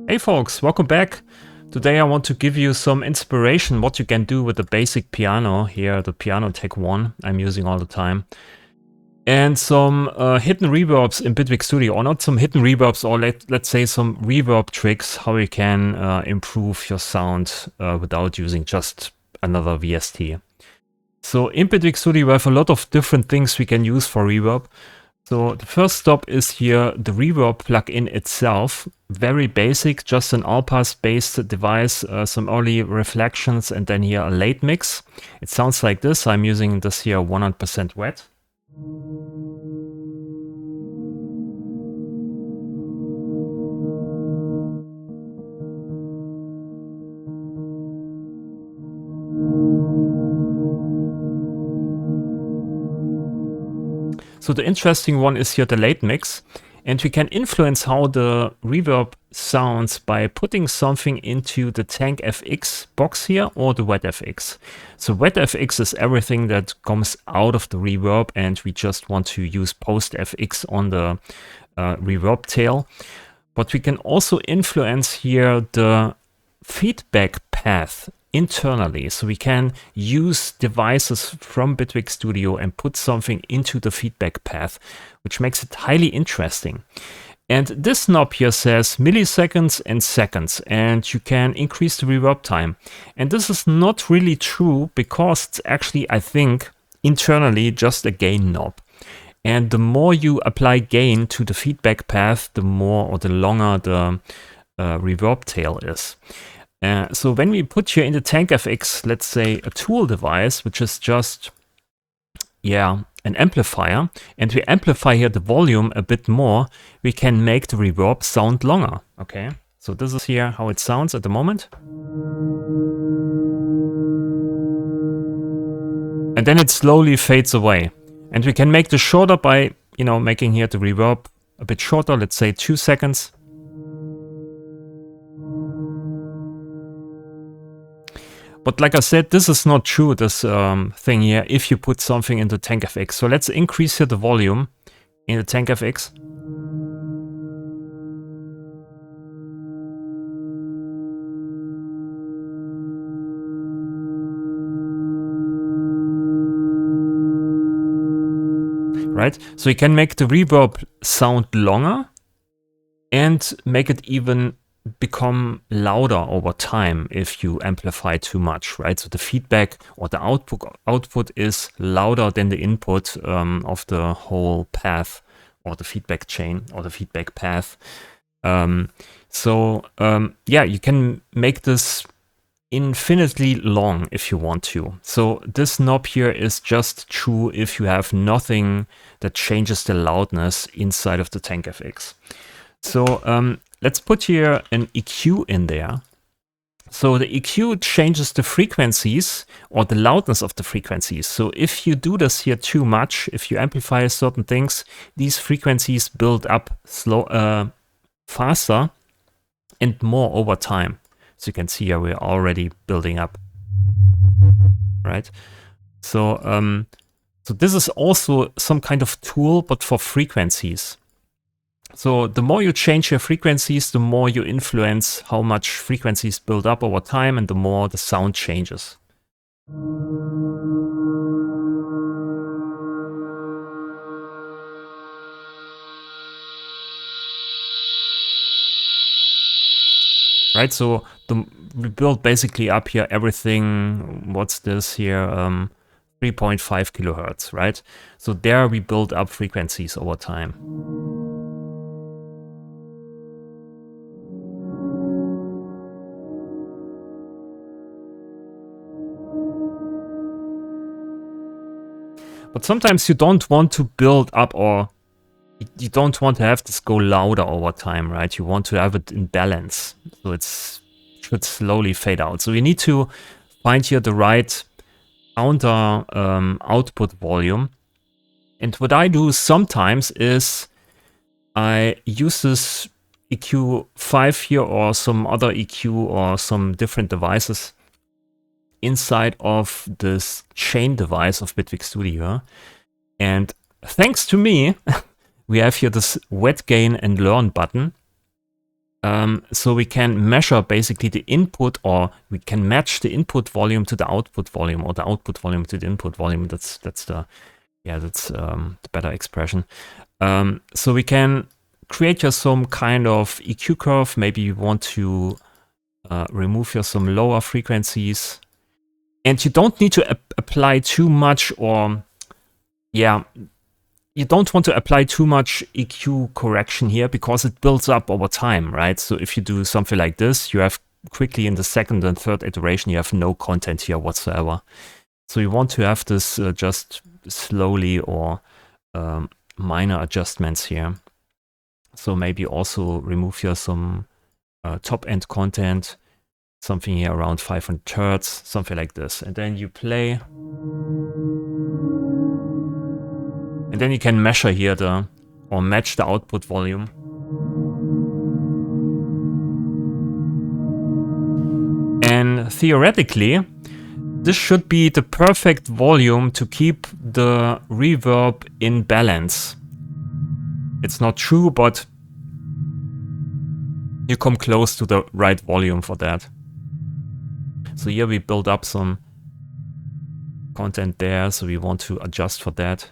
Hey folks, welcome back. Today I want to give you some inspiration what you can do with the basic piano here, the Piano Tech 1 I'm using all the time. And some hidden reverbs in Bitwig Studio, or not some hidden reverbs, or let's say some reverb tricks, how you can improve your sound without using just another VST. So in Bitwig Studio we have a lot of different things we can use for reverb. So the first stop is here the Reverb plugin itself. Very basic, just an all-pass based device, some early reflections, and then here a late mix. It sounds like this. I'm using this here 100% wet. So the interesting one is here the late mix, and we can influence how the reverb sounds by putting something into the Tank FX box here or the Wet FX. So Wet FX is everything that comes out of the reverb, and we just want to use Post FX on the reverb tail. But we can also influence here the feedback path internally. So we can use devices from Bitwig Studio and put something into the feedback path, which makes it highly interesting. And this knob here says milliseconds and seconds, and you can increase the reverb time. And this is not really true because it's actually, I think, internally just a gain knob. And the more you apply gain to the feedback path, the more or the longer the reverb tail is. So when we put here in the Tank FX, let's say a tool device, which is just, an amplifier, and we amplify here the volume a bit more, we can make the reverb sound longer, okay? So this is here how it sounds at the moment. And then it slowly fades away. And we can make this shorter by, making here the reverb a bit shorter, let's say 2 seconds. But like I said, this is not true, this thing here, if you put something into Tank FX. So let's increase here the volume in the Tank FX. Right? So you can make the reverb sound longer and make it even become louder over time if you amplify too much, right? So the feedback or the output is louder than the input of the whole path or the feedback chain or the feedback path. You can make this infinitely long if you want to. So this knob here is just true if you have nothing that changes the loudness inside of the Tank FX. So let's put here an EQ in there. So the EQ changes the frequencies or the loudness of the frequencies. So if you do this here too much, if you amplify certain things, these frequencies build up faster and more over time. So you can see here we're already building up, right? So this is also some kind of tool, but for frequencies. So the more you change your frequencies, the more you influence how much frequencies build up over time, and the more the sound changes. Right, so we build basically up here everything, what's this here, 3.5 kilohertz, right? So there we build up frequencies over time. But sometimes you don't want to build up, or you don't want to have this go louder over time, right? You want to have it in balance, so it should slowly fade out. So you need to find here the right counter output volume. And what I do sometimes is I use this EQ5 here or some other EQ or some different devices inside of this chain device of Bitwig Studio. And thanks to me, we have here this wet gain and learn button. So we can measure basically the input, or we can match the input volume to the output volume, or the output volume to the input volume. That's the better expression. So we can create here some kind of EQ curve. Maybe you want to remove here some lower frequencies, and you don't need to apply too much, or you don't want to apply too much EQ correction here because it builds up over time, right? So if you do something like this, you have quickly in the second and third iteration, you have no content here whatsoever. So you want to have this just slowly, or minor adjustments here. So maybe also remove here some top end content, something here around 500 hertz, something like this. And then you play. And then you can measure here or match the output volume. And theoretically, this should be the perfect volume to keep the reverb in balance. It's not true, but you come close to the right volume for that. So here we build up some content there, so we want to adjust for that.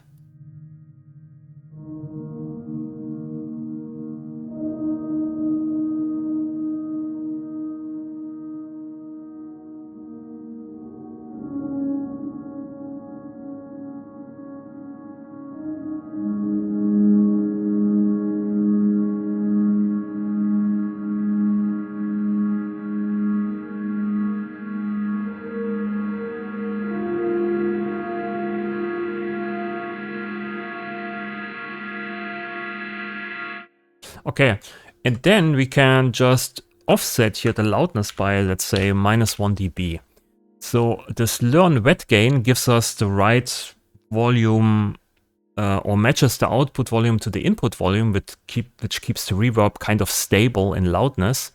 Okay, and then we can just offset here the loudness by, let's say, -1 dB. So this learn wet gain gives us the right volume, or matches the output volume to the input volume, which keeps the reverb kind of stable in loudness.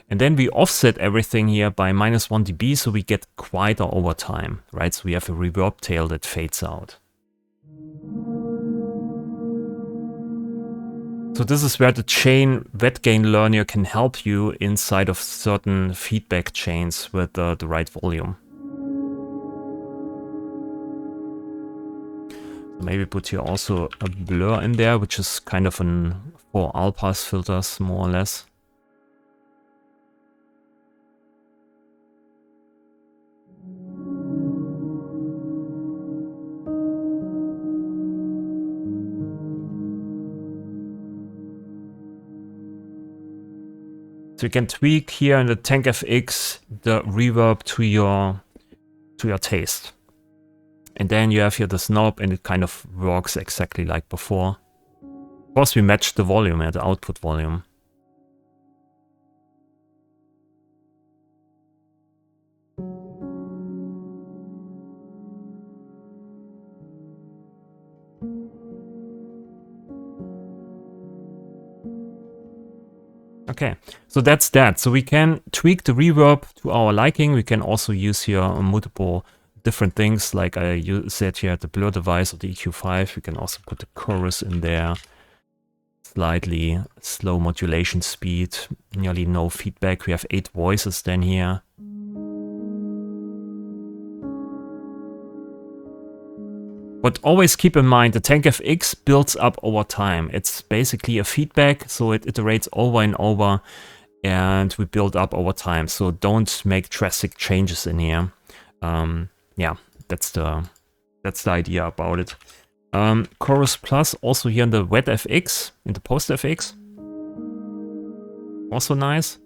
And then we offset everything here by -1 dB, so we get quieter over time, right? So we have a reverb tail that fades out. So this is where the chain wet gain learner can help you inside of certain feedback chains with the right volume. Maybe put here also a blur in there, which is kind of for all pass filters, more or less. So you can tweak here in the Tank FX the reverb to your taste. And then you have here this knob, and it kind of works exactly like before. Of course, we match the volume, the output volume. Okay, so that's that. So we can tweak the reverb to our liking. We can also use here multiple different things, like I said here, the blur device of the EQ5. We can also put the chorus in there. Slightly slow modulation speed, nearly no feedback. We have 8 voices then here. But always keep in mind, the Tank FX builds up over time. It's basically a feedback, so it iterates over and over, and we build up over time. So don't make drastic changes in here. Yeah, that's the idea about it. Chorus Plus also here in the wet FX, in the post FX. Also nice.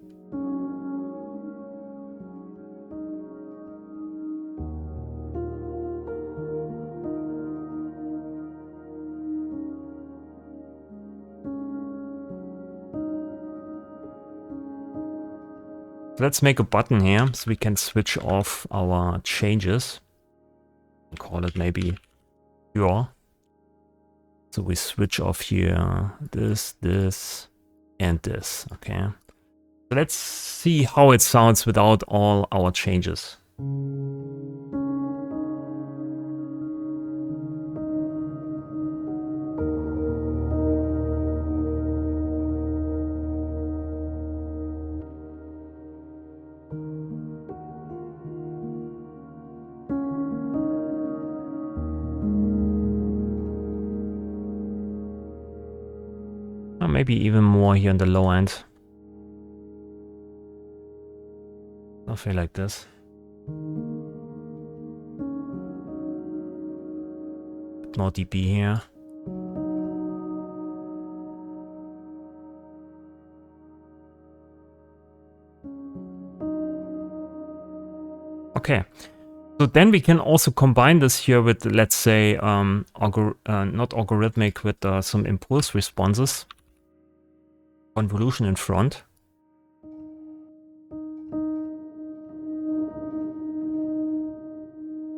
Let's make a button here so we can switch off our changes. Call it maybe pure. So we switch off here this, and this. Okay. So let's see how it sounds without all our changes. Maybe even more here in the low end. Something like this. More dB here. Okay, so then we can also combine this here with, let's say, not algorithmic, with some impulse responses. Convolution in front.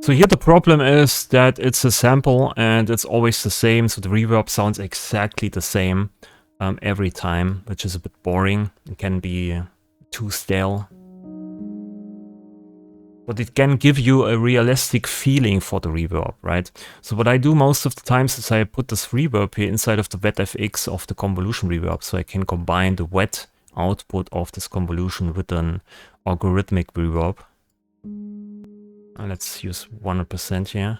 So here the problem is that it's a sample and it's always the same, so the reverb sounds exactly the same every time, which is a bit boring. It can be too stale. But it can give you a realistic feeling for the reverb, right? So what I do most of the times is I put this reverb here inside of the wet FX of the convolution reverb, so I can combine the wet output of this convolution with an algorithmic reverb. Let's use 100% here.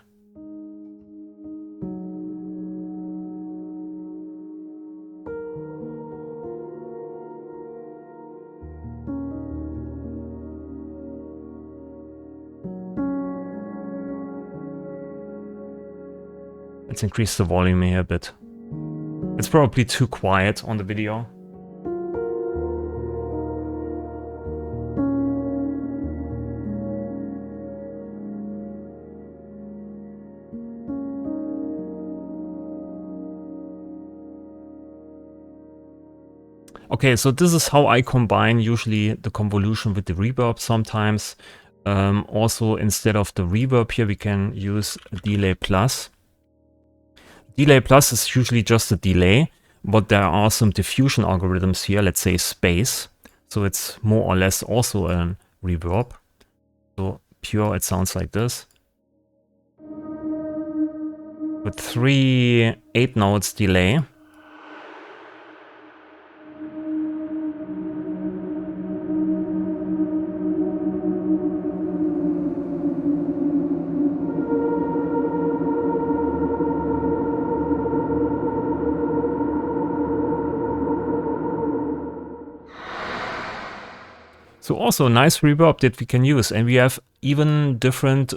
Let's increase the volume here a bit. It's probably too quiet on the video. Okay, so this is how I combine usually the convolution with the reverb sometimes. Also, instead of the reverb here, we can use a delay plus. Delay plus is usually just a delay, but there are some diffusion algorithms here, let's say space. So it's more or less also a reverb. So pure, it sounds like this. With 3 8 notes delay. So also a nice reverb that we can use, and we have even different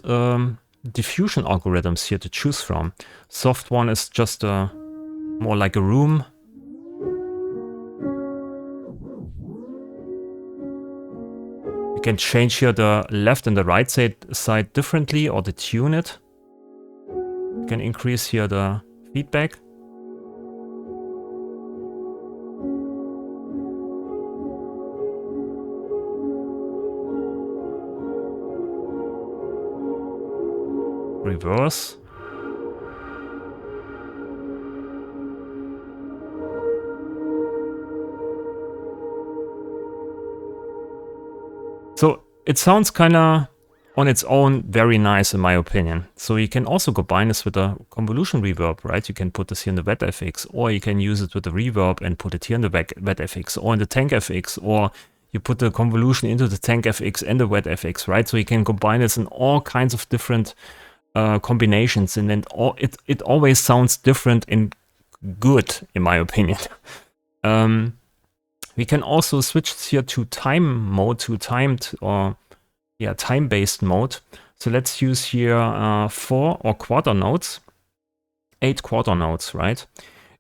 diffusion algorithms here to choose from. Soft one is just more like a room. We can change here the left and the right side differently, or detune it. We can increase here the feedback. Reverse. So it sounds kind of on its own very nice in my opinion. So you can also combine this with a convolution reverb, right? You can put this here in the wet FX, or you can use it with the reverb and put it here in the wet FX, or in the tank FX, or you put the convolution into the tank FX and the wet FX, right? So you can combine this in all kinds of different combinations, and then it always sounds different and good in my opinion. We can also switch here to time mode, to timed or time-based mode. So let's use here 4 or quarter notes, 8 quarter notes, right?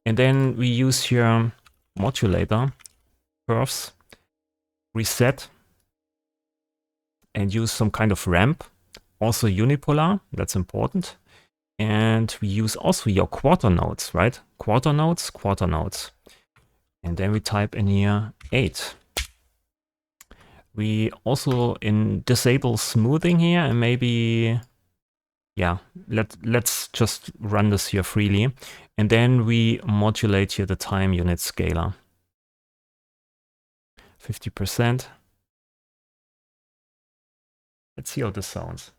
And then we use here modulator, curves, reset, and use some kind of ramp. Also unipolar, that's important. And we use also your quarter notes, right? Quarter notes, quarter notes. And then we type in here 8. We also disable smoothing here, and maybe, yeah, let's just run this here freely. And then we modulate here the time unit scalar. 50%. Let's see how this sounds.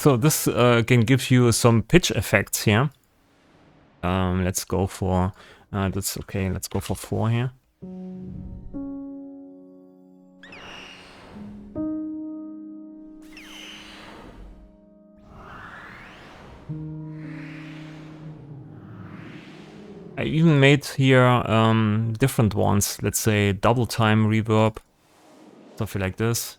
So this can give you some pitch effects here. Let's go for, that's okay, let's go for 4 here. I even made here different ones, let's say double time reverb, something like this.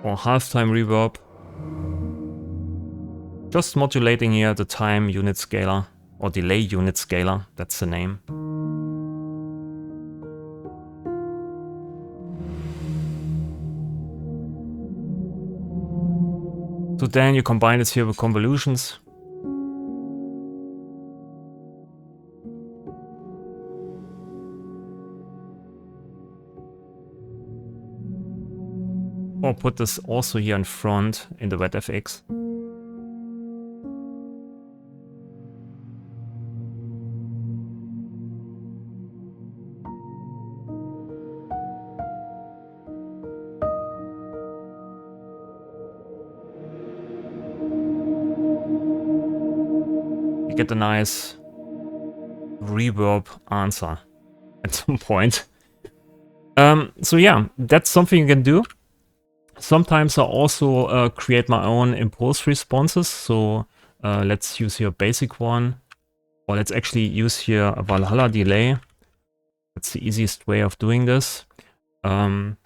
Or half-time reverb. Just modulating here the time unit scaler, or delay unit scaler, that's the name. So then you combine it here with convolutions. Or put this also here in front in the WetFX. You get a nice reverb answer at some point. So yeah, that's something you can do. Sometimes I also create my own impulse responses. So let's use here a basic one. Or let's actually use here a Valhalla delay. That's the easiest way of doing this. So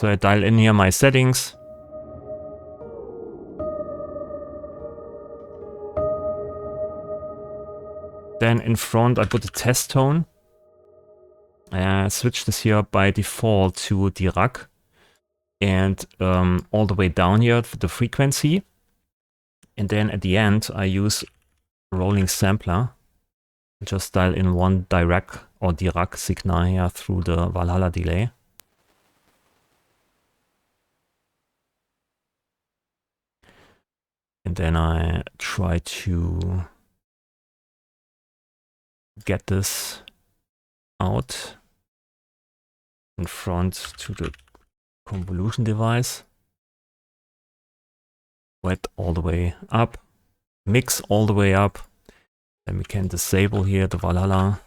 I dial in here my settings. Then in front I put a test tone. Switch this here by default to Dirac. And all the way down here for the frequency. And then at the end I use rolling sampler. Just dial in one Dirac signal here through the Valhalla delay. And then I try to get this out in front to the convolution device. Wet all the way up. Mix all the way up. Then we can disable here the Valhalla.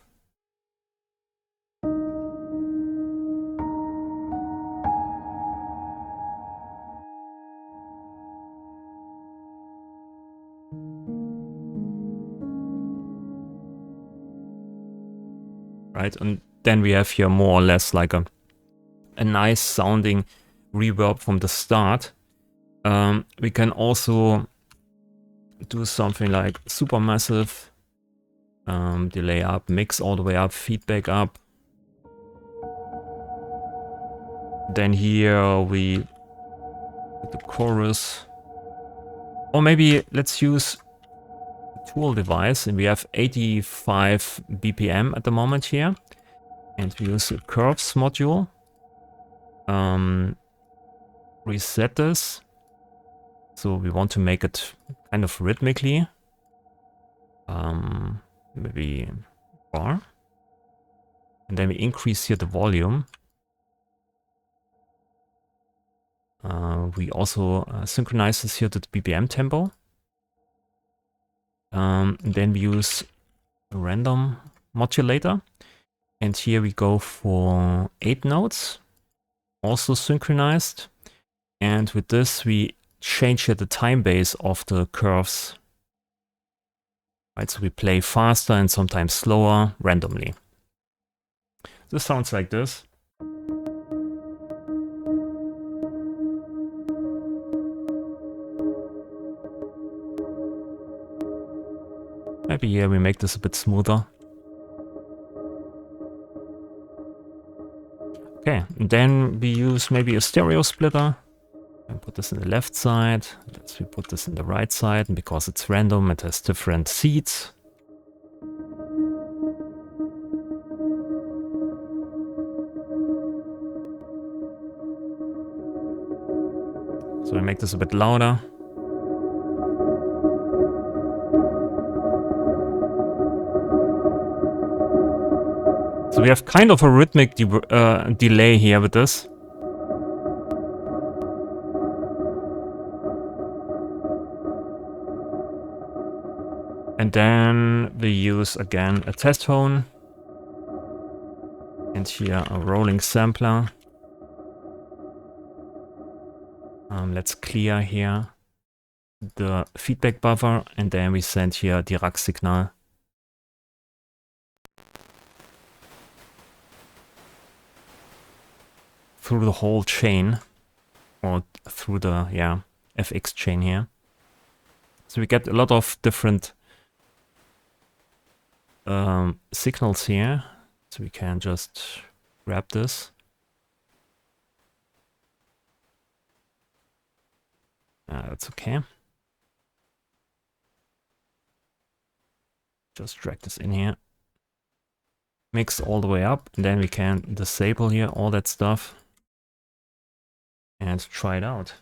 Right, and then we have here more or less like a nice sounding reverb from the start. We can also do something like supermassive, delay up, mix all the way up, feedback up. Then here we put the chorus. Or maybe let's use a tool device, and we have 85 BPM at the moment here. And we use a curves module. Reset this. So we want to make it kind of rhythmically. Maybe bar. And then we increase here the volume. We also synchronize this here to the BPM tempo. Then we use a random modulator. And here we go for 8 notes, also synchronized. And with this, we change here the time base of the curves. Right, so we play faster and sometimes slower randomly. This sounds like this. Maybe here we make this a bit smoother. Okay, and then we use maybe a stereo splitter. And put this in the left side. Let's put this in the right side. And because it's random, it has different seeds. So we make this a bit louder. So we have kind of a rhythmic delay here with this. And then we use again a test tone. And here a rolling sampler. Let's clear here the feedback buffer, and then we send here the Dirac signal. Through the whole chain, or through the, yeah, FX chain here. So we get a lot of different signals here. So we can just grab this. That's okay. Just drag this in here. Mix all the way up, and then we can disable here all that stuff and try it out.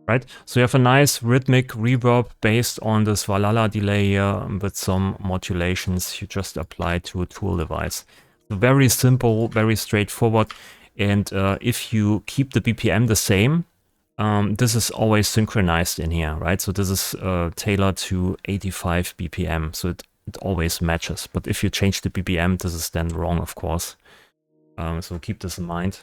Right, so you have a nice rhythmic reverb based on this Valhalla delay here with some modulations you just apply to a tool device. So very simple, very straightforward. And if you keep the BPM the same, this is always synchronized in here, right? So this is tailored to 85 BPM, so it always matches. But if you change the BPM, this is then wrong, of course. So keep this in mind.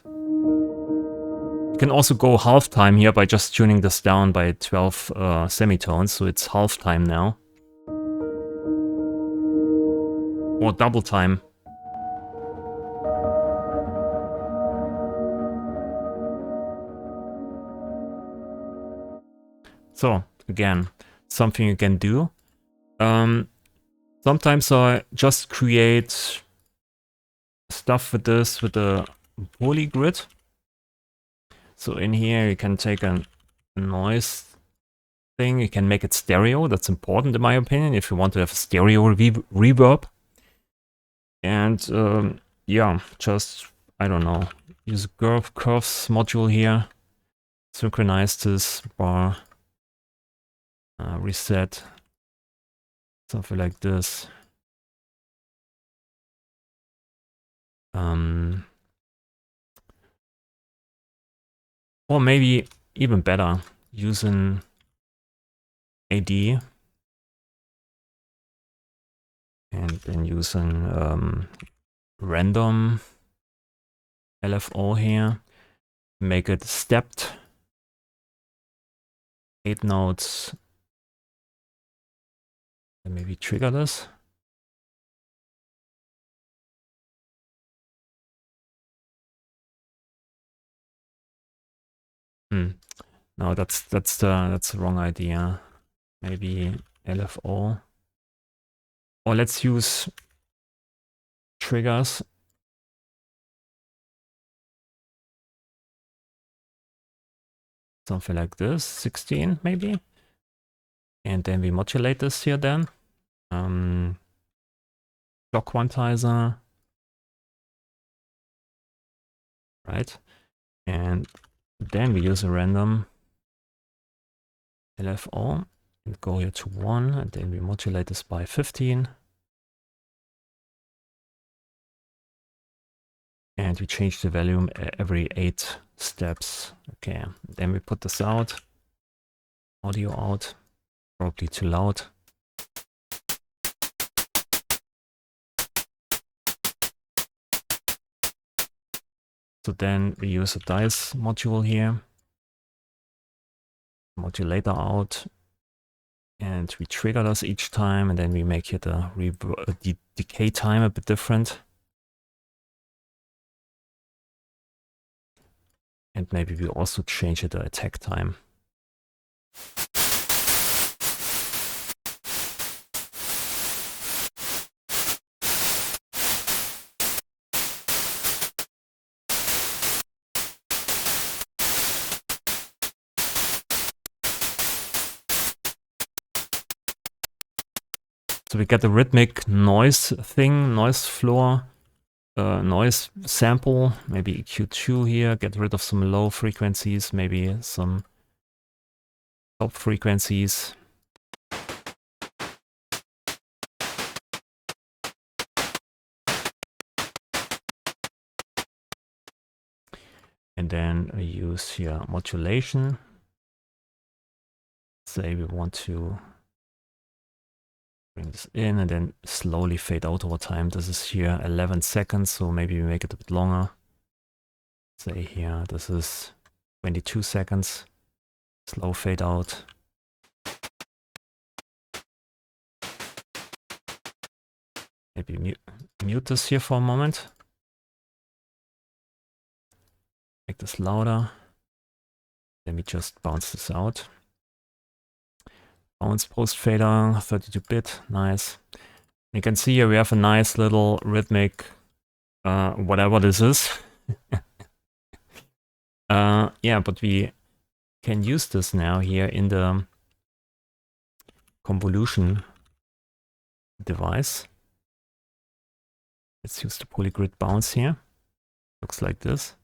You can also go half time here by just tuning this down by 12 semitones, so it's half time now. Or double time. So, again, something you can do. Sometimes I just create stuff with this, with the poly grid. So in here you can take a noise thing, you can make it stereo. That's important in my opinion, if you want to have a stereo reverb. And yeah, just, I don't know, use a curves module here, synchronize this bar, reset, something like this. Or maybe even better, using AD and then using random LFO here, make it stepped, 8 notes, and maybe trigger this. No, that's the wrong idea. Maybe LFO. Or let's use triggers. Something like this, 16 maybe. And then we modulate this here then. Clock quantizer. Right. And then we use a random LFO and go here to 1, and then we modulate this by 15. And we change the volume every 8 steps. Okay, then we put this out, audio out, probably too loud. So then we use a dice module here, modulator out, And we trigger this each time, and then we make here the decay time a bit different. And maybe we also change the attack time. So we get the rhythmic noise thing, noise floor, noise sample, maybe EQ2 here, get rid of some low frequencies, maybe some top frequencies. And then we use here modulation. Say we want to bring this in and then slowly fade out over time. This is here 11 seconds, so maybe we make it a bit longer. Say here, this is 22 seconds. Slow fade out. Maybe mute this here for a moment. Make this louder. Let me just bounce this out. Bounce post fader, 32-bit, nice. You can see here we have a nice little rhythmic, whatever this is. Yeah, but we can use this now here in the convolution device. Let's use the polygrid bounce here. Looks like this.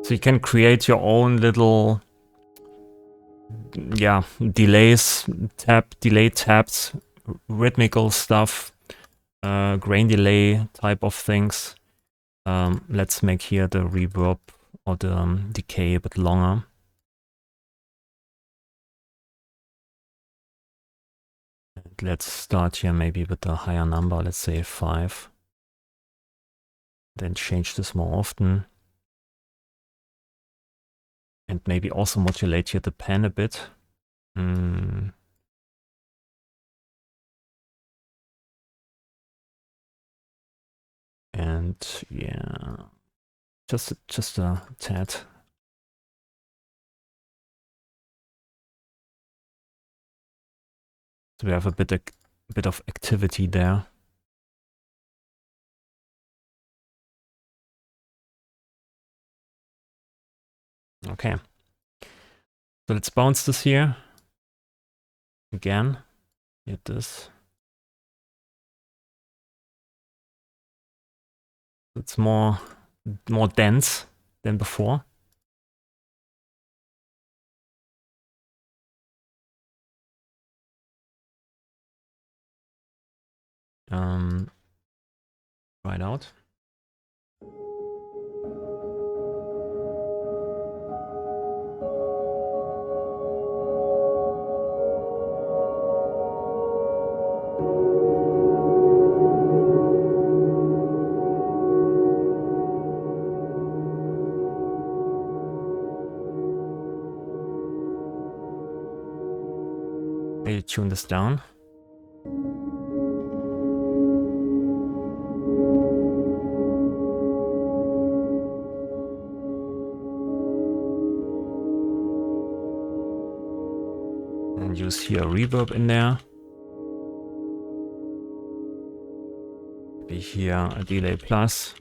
So you can create your own little, yeah, delay tabs, rhythmical stuff, grain delay type of things. Let's make here the reverb or the decay a bit longer. And let's start here maybe with a higher number, let's say 5. Then change this more often. And maybe also modulate here the pan a bit. And yeah, just a tad. So we have a bit of activity there. Okay, so let's bounce this here again. Hit this. It's more dense than before. Try it out. Maybe tune this down. And use here a reverb in there. Maybe here a delay plus.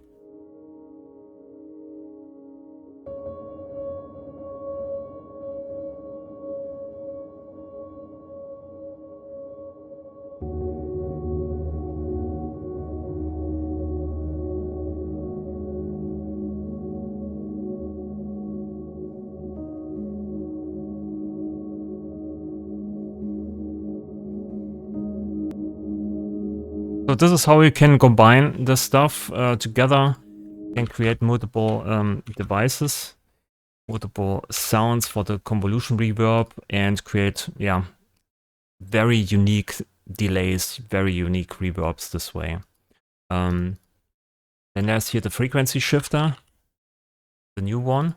So this is how you can combine this stuff together and create multiple devices, multiple sounds for the convolution reverb, and create, yeah, very unique delays, very unique reverbs this way. Then there's here the frequency shifter, the new one.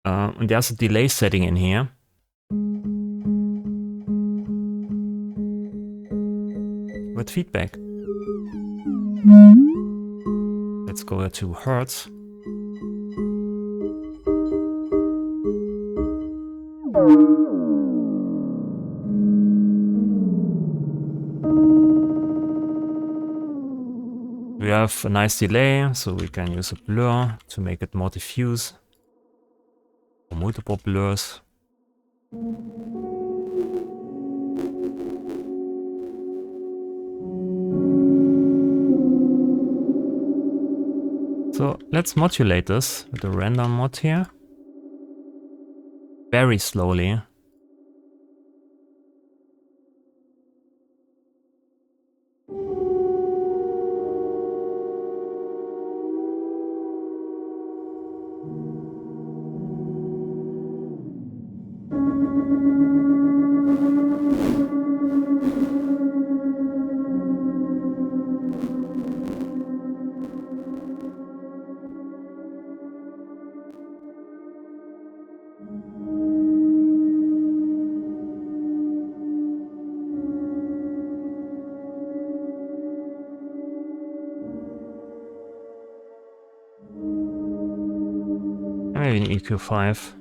And there's a delay setting in here. With feedback. Let's go to Hertz. We have a nice delay, so we can use a blur to make it more diffuse. Or multiple blurs. So let's modulate this with a random mod here. Very slowly. Maybe an EQ5.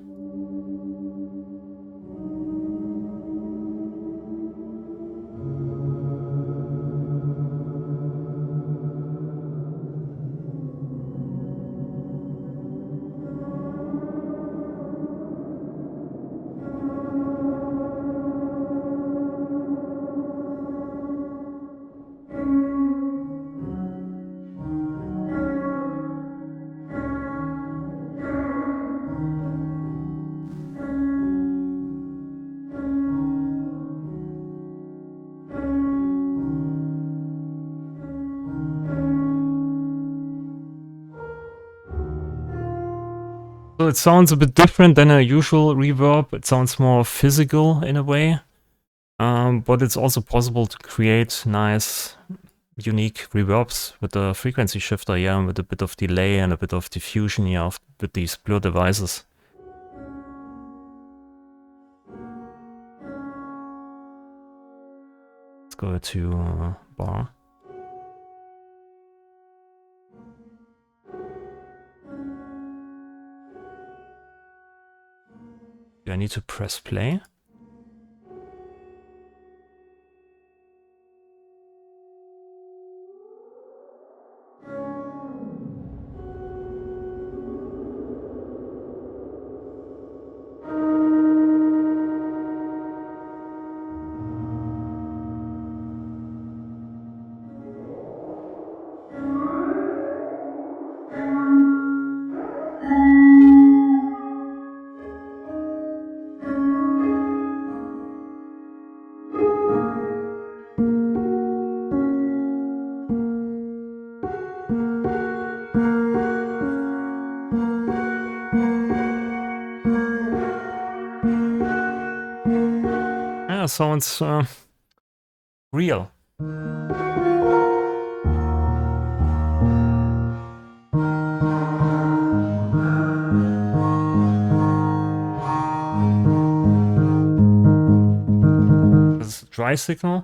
So it sounds a bit different than a usual reverb. It sounds more physical in a way. But it's also possible to create nice, unique reverbs with the frequency shifter, yeah, with a bit of delay and a bit of diffusion, yeah, with these blur devices. Let's go to bar. Do I need to press play? Sounds real. This is a dry signal.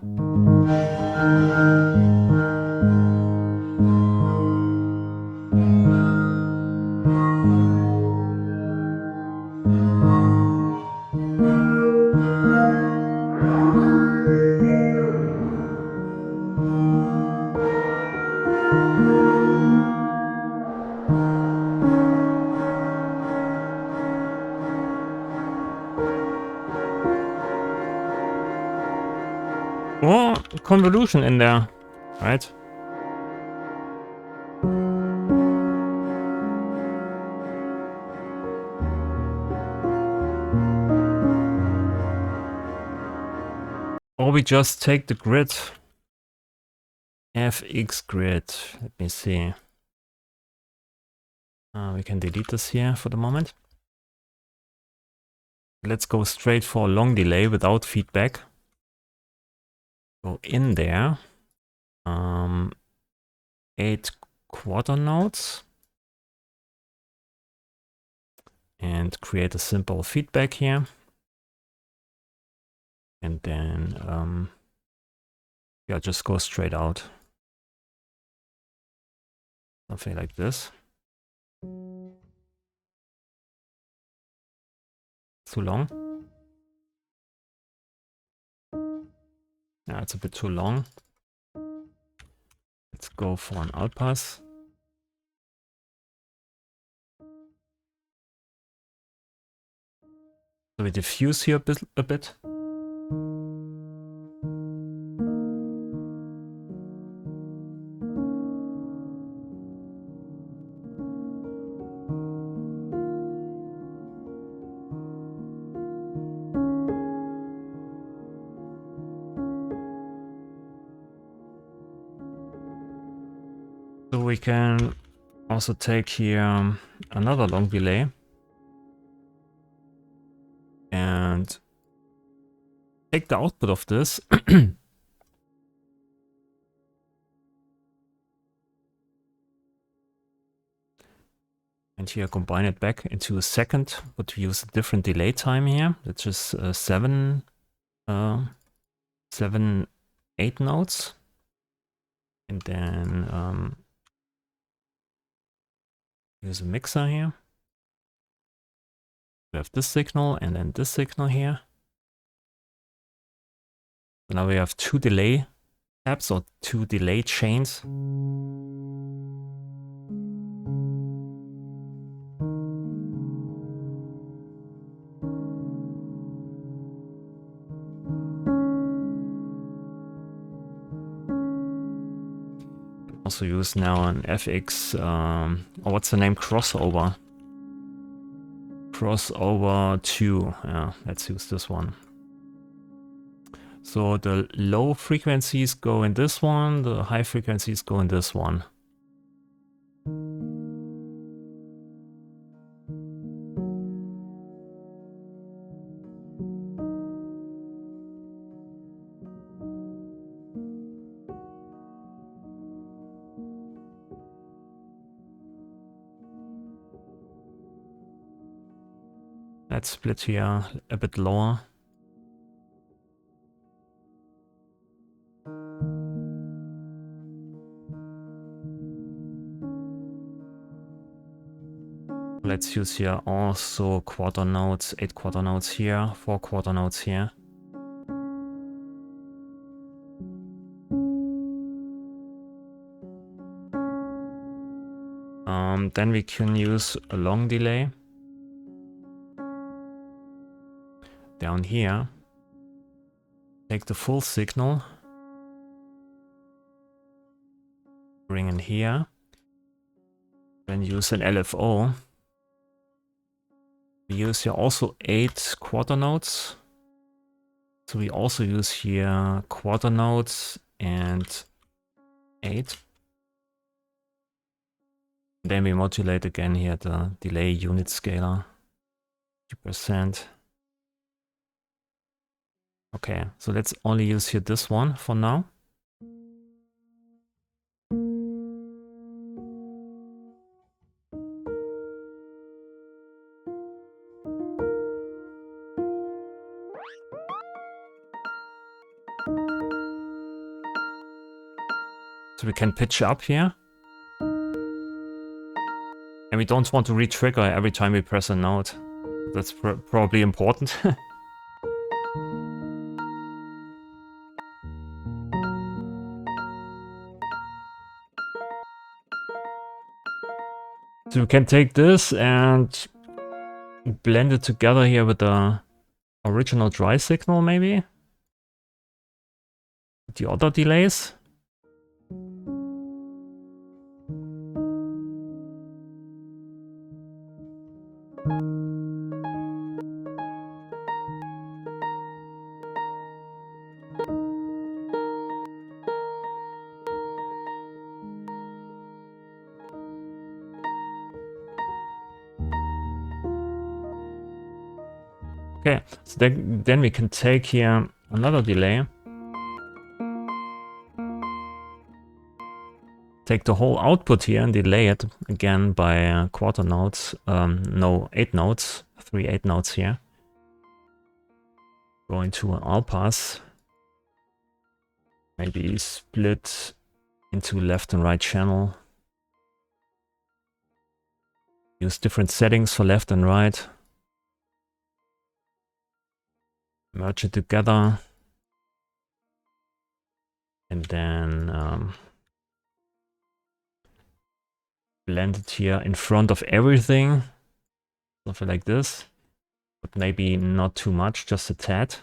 Or convolution in there, right? Or we just take the grid, FX grid. Let me see. We can delete this here for the moment. Let's go straight for a long delay without feedback. go in there, 8 quarter notes, and create a simple feedback here. And then, yeah, just go straight out. Something like this. Too long? Yeah, it's a bit too long. Let's go for an out pass. So we diffuse here a bit. So we can also take here another long delay and take the output of this and here combine it back into a second, but we use a different delay time here. That's just 7, 8 notes. And then use a mixer here. We have this signal and then this signal here. So now we have 2 delay tabs or 2 delay chains. Also use now an FX, or what's the name, crossover. Crossover 2, yeah, let's use this one. So the low frequencies go in this one, the high frequencies go in this one. Let's split here a bit lower. Let's use here also quarter notes, 8 quarter notes here, 4 quarter notes here. Then we can use a long delay down here. Take the full signal, bring in here, then use an LFO. We use here also 8 quarter notes. So we also use here quarter notes and 8. Then we modulate again here the delay unit scalar, 2%. Okay, so let's only use here this one for now. So we can pitch up here. And we don't want to re-trigger every time we press a note. That's probably important. So we can take this and blend it together here with the original dry signal maybe. The other delays. Okay, so then we can take here another delay take the whole output here and delay it again by quarter notes. No, 8 notes, 3 8 notes here. Go into an all pass. Maybe split into left and right channel. Use different settings for left and right. Merge it together. And then blend it here in front of everything. Something like this. But maybe not too much, just a tad.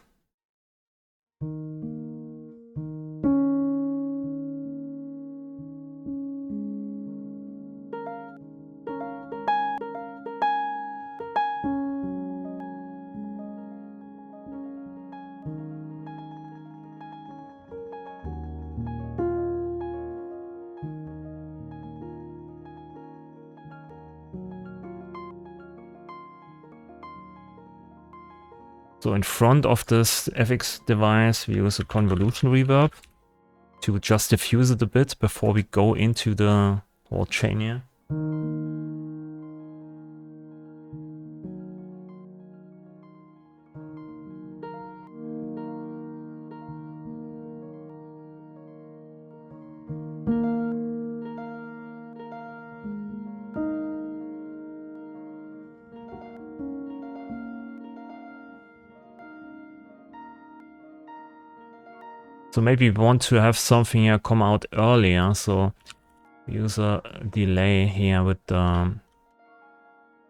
So in front of this FX device, we use a convolution reverb to just diffuse it a bit before we go into the whole chain here. So maybe we want to have something here come out earlier, so we use a delay here with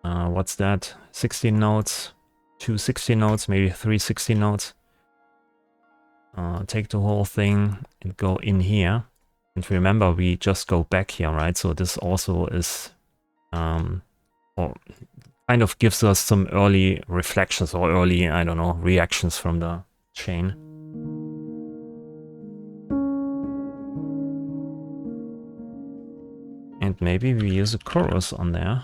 what's that? 16 notes, 2 16 notes, maybe 3 16 notes. Take the whole thing and go in here. And remember, we just go back here, right? So this also is, or kind of gives us some early reflections or early, I don't know, reactions from the chain. And maybe we use a chorus on there.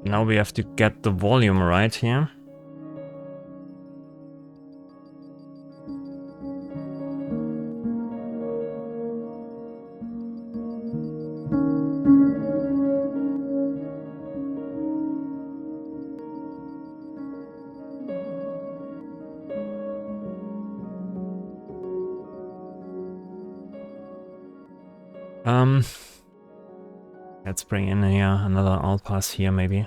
Now we have to get the volume right here. Let's bring in here another all pass here maybe.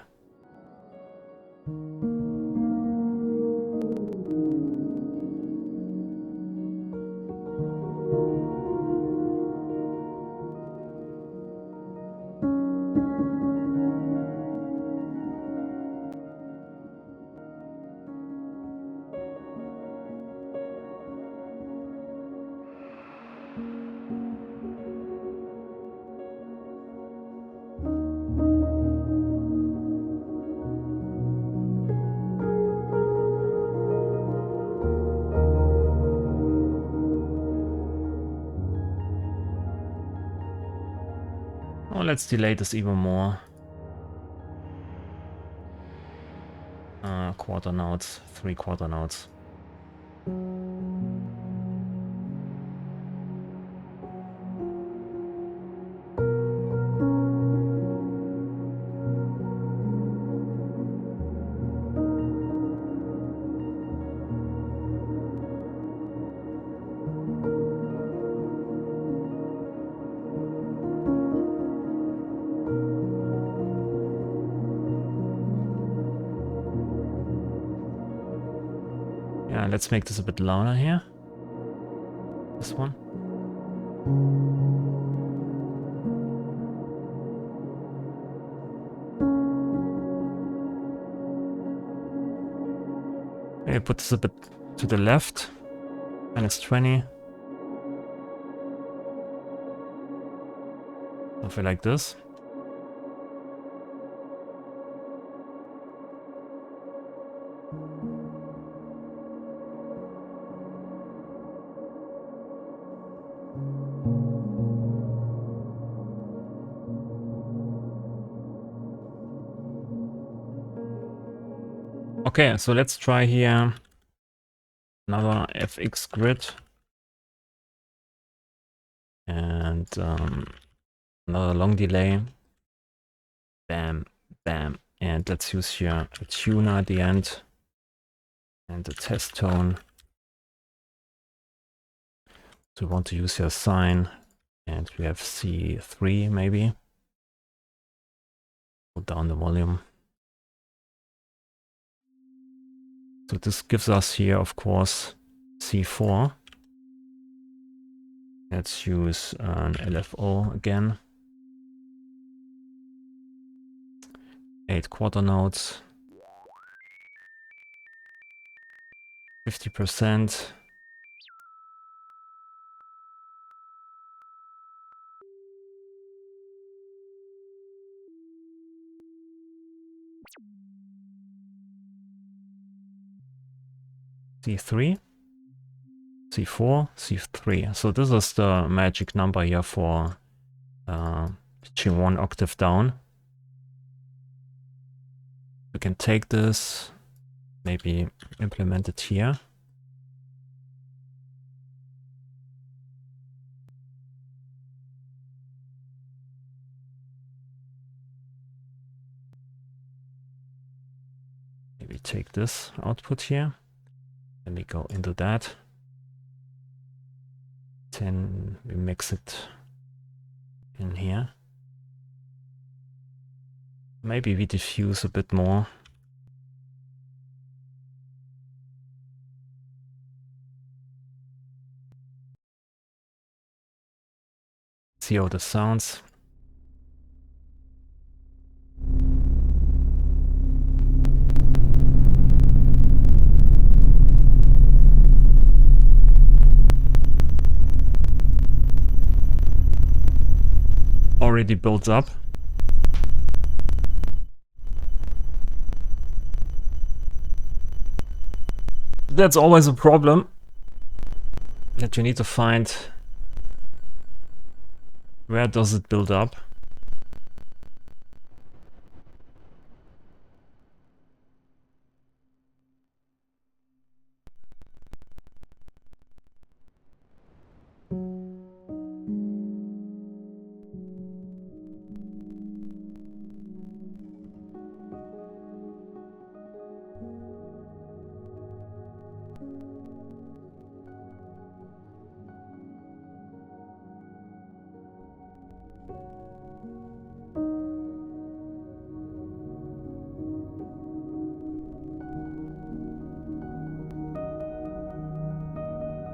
Oh, let's delay this even more. Quarter notes, 3/4 notes. Yeah, let's make this a bit louder here. This one. Maybe put this a bit to the left. -20. Something like this. Okay, so let's try here another FX grid and another long delay. Bam, bam, and let's use here a tuner at the end and a test tone. So we want to use here sine, and we have C3 maybe. Put down the volume. So this gives us here, of course, C4. Let's use an LFO again. 8 quarter notes. 50%. C3. C4, C3. So this is the magic number here for pitching 1 octave down. We can take this, maybe implement it here. Maybe take this output here. Then we go into that. Then we mix it in here. Maybe we diffuse a bit more. See how this sounds. Already builds up. That's always a problem, that you need to find where does it build up.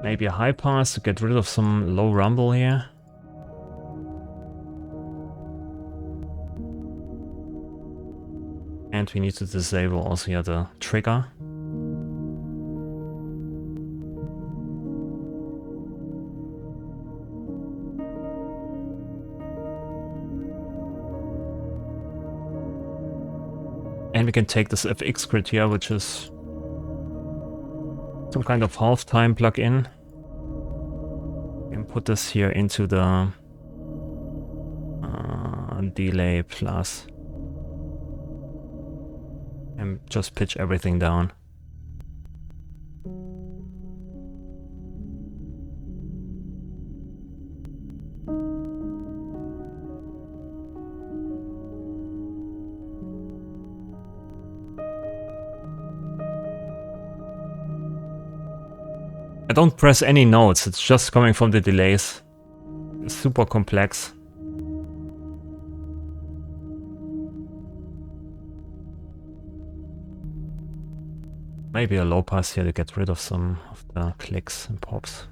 Maybe a high pass to get rid of some low rumble here. And we need to disable also here the trigger. And we can take this FX grid here, which is some kind of half-time plugin. And put this here into the delay plus. And just pitch everything down. I don't press any notes, it's just coming from the delays. It's super complex. Maybe a low pass here to get rid of some of the clicks and pops.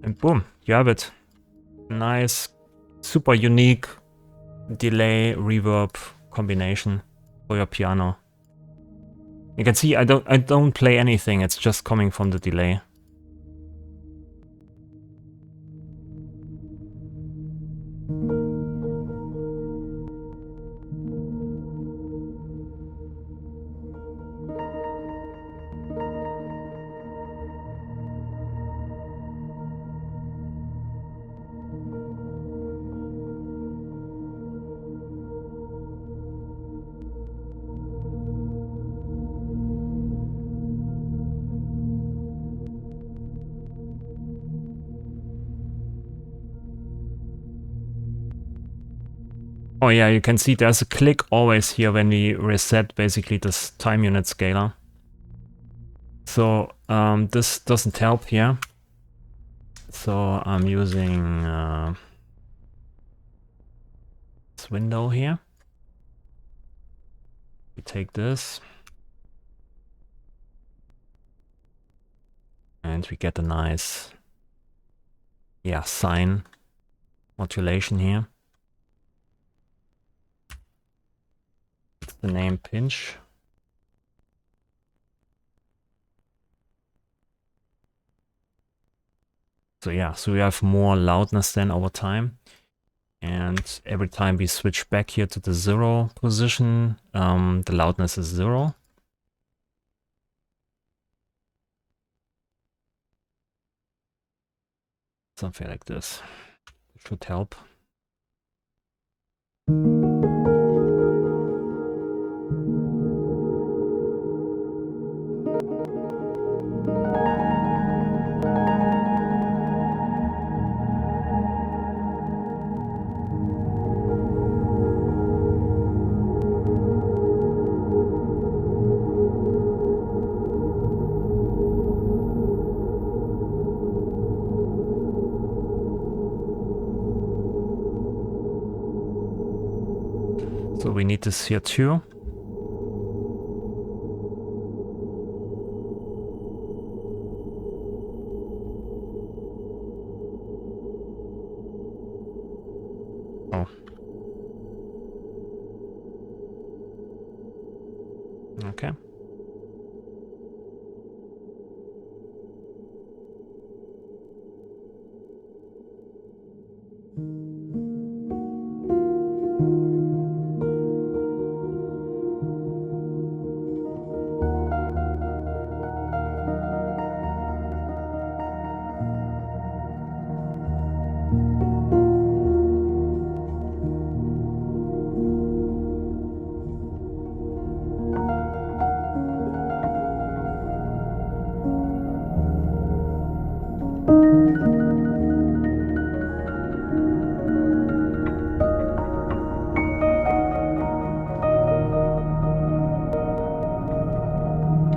And boom, you have it. Nice, super unique delay reverb combination for your piano. You can see I don't play anything, it's just coming from the delay. Oh yeah, you can see there's a click always here when we reset basically this time unit scaler. So this doesn't help here. So I'm using this window here. We take this. And we get a nice, yeah, sine modulation here. The name pinch. So yeah, so we have more loudness then over time. And every time we switch back here to the 0 position, the loudness is 0. Something like this should help. So we need this here too. Oh. Okay.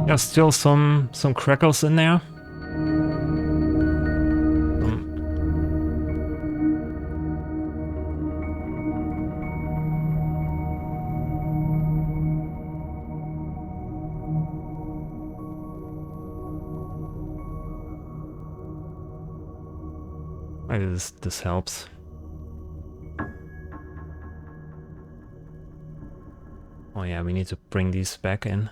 There's still some crackles in there. Maybe this helps. Oh yeah, we need to bring these back in.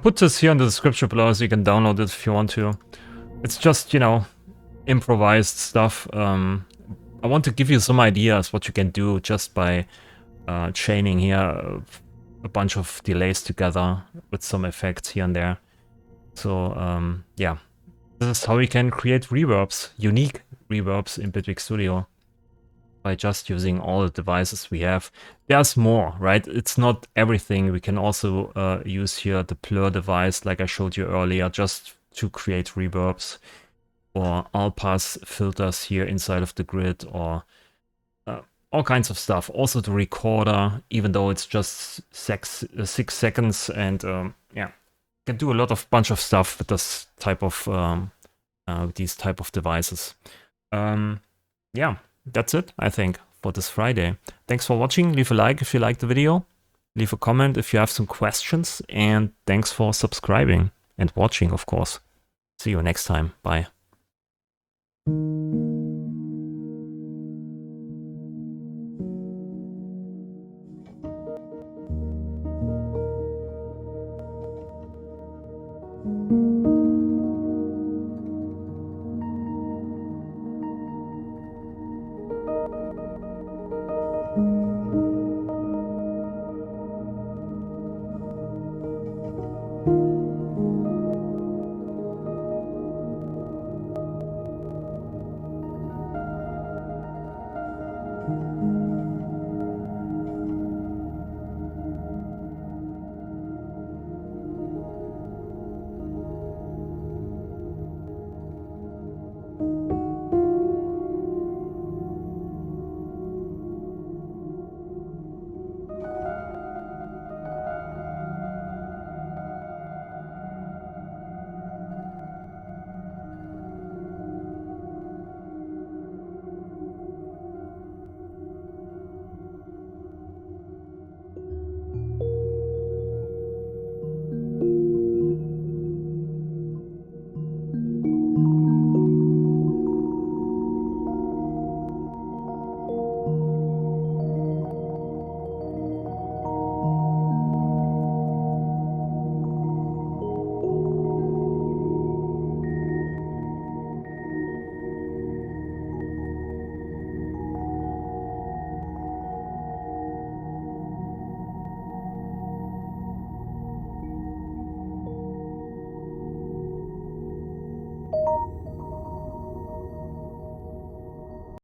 put this here in the description below so you can download it if you want to. It's just, you know, improvised stuff. I want to give you some ideas what you can do just by chaining here a bunch of delays together with some effects here and there. So yeah, this is how we can create reverbs, unique reverbs in Bitwig Studio by just using all the devices we have. There's more, right? It's not everything. We can also use here the blur device like I showed you earlier just to create reverbs, or all pass filters here inside of the grid, or all kinds of stuff. Also the recorder, even though it's just 6 seconds, and yeah, can do a lot of bunch of stuff with this type of these type of devices. Yeah, that's it, I think, for this Friday. Thanks for watching. Leave a like if you liked the video. Leave a comment if you have some questions, and thanks for subscribing and watching, of course. See you next time. Bye.